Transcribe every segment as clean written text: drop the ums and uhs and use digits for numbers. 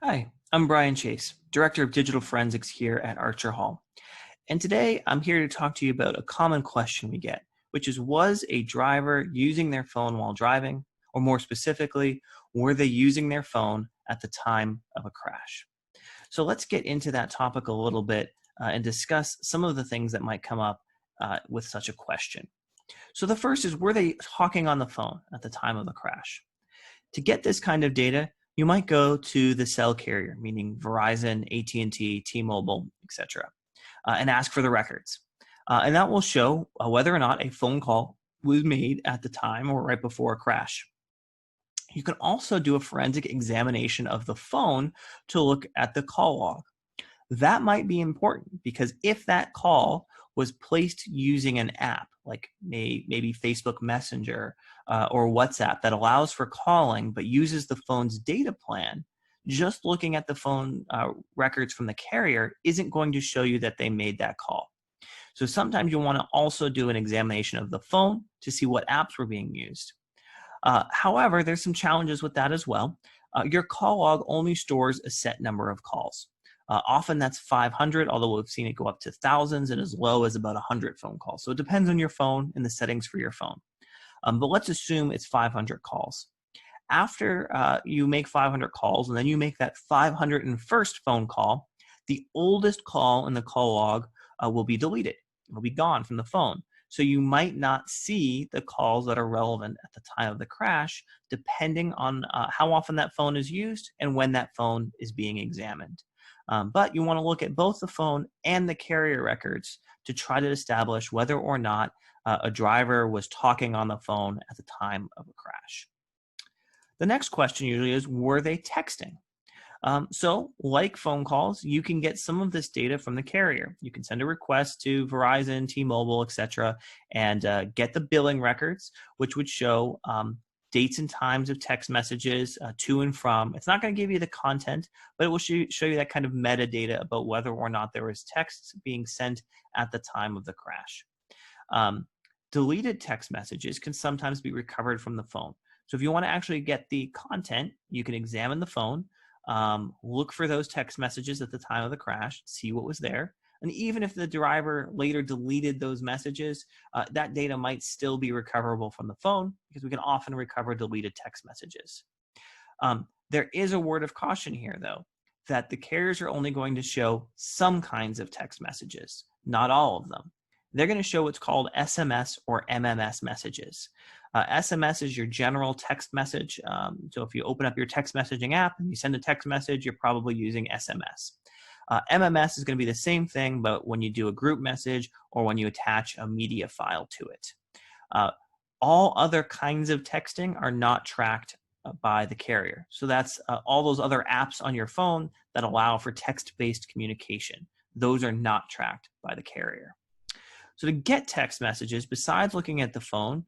Hi, I'm Brian Chase, Director of Digital Forensics here at Archer Hall. And today I'm here to talk to you about a common question we get, which is, was a driver using their phone while driving? Or more specifically, were they using their phone at the time of a crash? So let's get into that topic a little bit and discuss some of the things that might come up with such a question. So the first is, were they talking on the phone at the time of the crash? To get this kind of data, you might go to the cell carrier, meaning Verizon, AT&T, T-Mobile, etc., and ask for the records. And that will show whether or not a phone call was made at the time or right before a crash. You can also do a forensic examination of the phone to look at the call log. That might be important because if that call was placed using an app like maybe Facebook Messenger or WhatsApp that allows for calling but uses the phone's data plan, just looking at the phone records from the carrier isn't going to show you that they made that call. So sometimes you want to also do an examination of the phone to see what apps were being used. However, there's some challenges with that as well. Your call log only stores a set number of calls. Often that's 500, although we've seen it go up to thousands and as low as about 100 phone calls. So it depends on your phone and the settings for your phone. But let's assume it's 500 calls. After you make 500 calls and then you make that 501st phone call, the oldest call in the call log will be deleted. It will be gone from the phone. So you might not see the calls that are relevant at the time of the crash, depending on how often that phone is used and when that phone is being examined. But you want to look at both the phone and the carrier records to try to establish whether or not a driver was talking on the phone at the time of a crash. The next question usually is, were they texting? So like phone calls, you can get some of this data from the carrier. You can send a request to Verizon, T-Mobile, etc., and get the billing records, which would show dates and times of text messages to and from. It's not going to give you the content, but it will show you that kind of metadata about whether or not there was texts being sent at the time of the crash. Deleted text messages can sometimes be recovered from the phone. So if you want to actually get the content, you can examine the phone, look for those text messages at the time of the crash, see what was there. And even if the driver later deleted those messages, that data might still be recoverable from the phone because we can often recover deleted text messages. There is a word of caution here, though, that the carriers are only going to show some kinds of text messages, not all of them. They're going to show what's called SMS or MMS messages. SMS is your general text message. So if you open up your text messaging app and you send a text message, you're probably using SMS. MMS is going to be the same thing, but when you do a group message or when you attach a media file to it. All other kinds of texting are not tracked by the carrier. So that's all those other apps on your phone that allow for text-based communication. Those are not tracked by the carrier. So to get text messages, besides looking at the phone,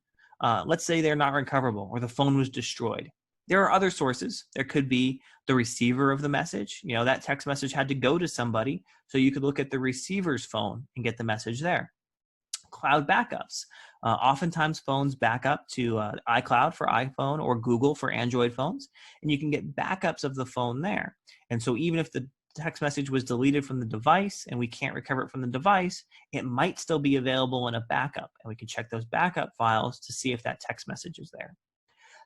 let's say they're not recoverable or the phone was destroyed. There are other sources. There could be the receiver of the message. You know, that text message had to go to somebody, so you could look at the receiver's phone and get the message there. Cloud backups. Oftentimes phones back up to iCloud for iPhone or Google for Android phones, and you can get backups of the phone there. And so even if the text message was deleted from the device and we can't recover it from the device, it might still be available in a backup, and we can check those backup files to see if that text message is there.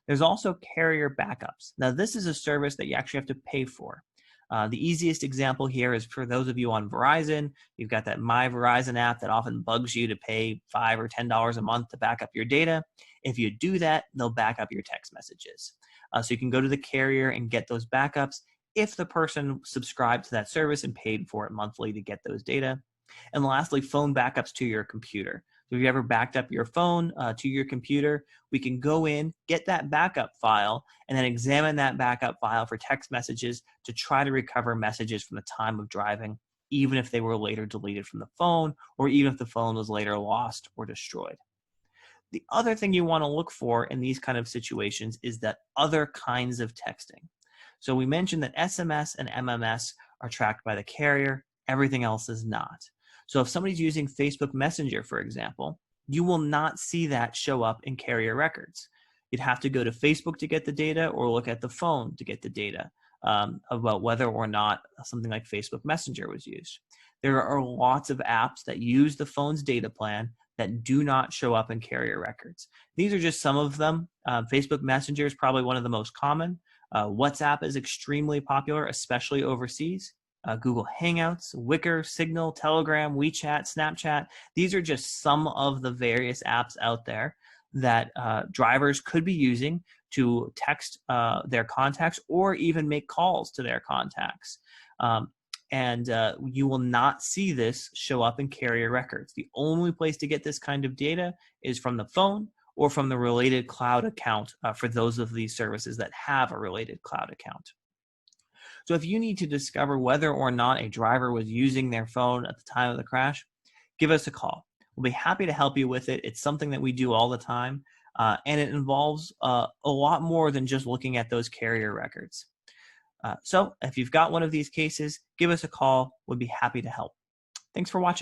There's also carrier backups. Now, this is a service that you actually have to pay for. The easiest example here is for those of you on Verizon. You've got that My Verizon app that often bugs you to pay $5 or $10 a month to back up your data. If you do that, they'll back up your text messages. So you can go to the carrier and get those backups if the person subscribed to that service and paid for it monthly to get those data. And lastly, phone backups to your computer. So if you ever backed up your phone to your computer, we can go in, get that backup file, and then examine that backup file for text messages to try to recover messages from the time of driving, even if they were later deleted from the phone, or even if the phone was later lost or destroyed. The other thing you want to look for in these kind of situations is that other kinds of texting. So we mentioned that SMS and MMS are tracked by the carrier. Everything else is not. So if somebody's using Facebook Messenger, for example, you will not see that show up in carrier records. You'd have to go to Facebook to get the data or look at the phone to get the data. about whether or not something like Facebook Messenger was used. There are lots of apps that use the phone's data plan that do not show up in carrier records. These are just some of them. Facebook Messenger is probably one of the most common. WhatsApp is extremely popular, especially overseas. Google Hangouts, Wicker, Signal, Telegram, WeChat, Snapchat. These are just some of the various apps out there that drivers could be using to text their contacts or even make calls to their contacts. And you will not see this show up in carrier records. The only place to get this kind of data is from the phone or from the related cloud account for those of these services that have a related cloud account. So if you need to discover whether or not a driver was using their phone at the time of the crash, give us a call. We'll be happy to help you with it. It's something that we do all the time, and it involves a lot more than just looking at those carrier records. So if you've got one of these cases, give us a call. We'd be happy to help. Thanks for watching.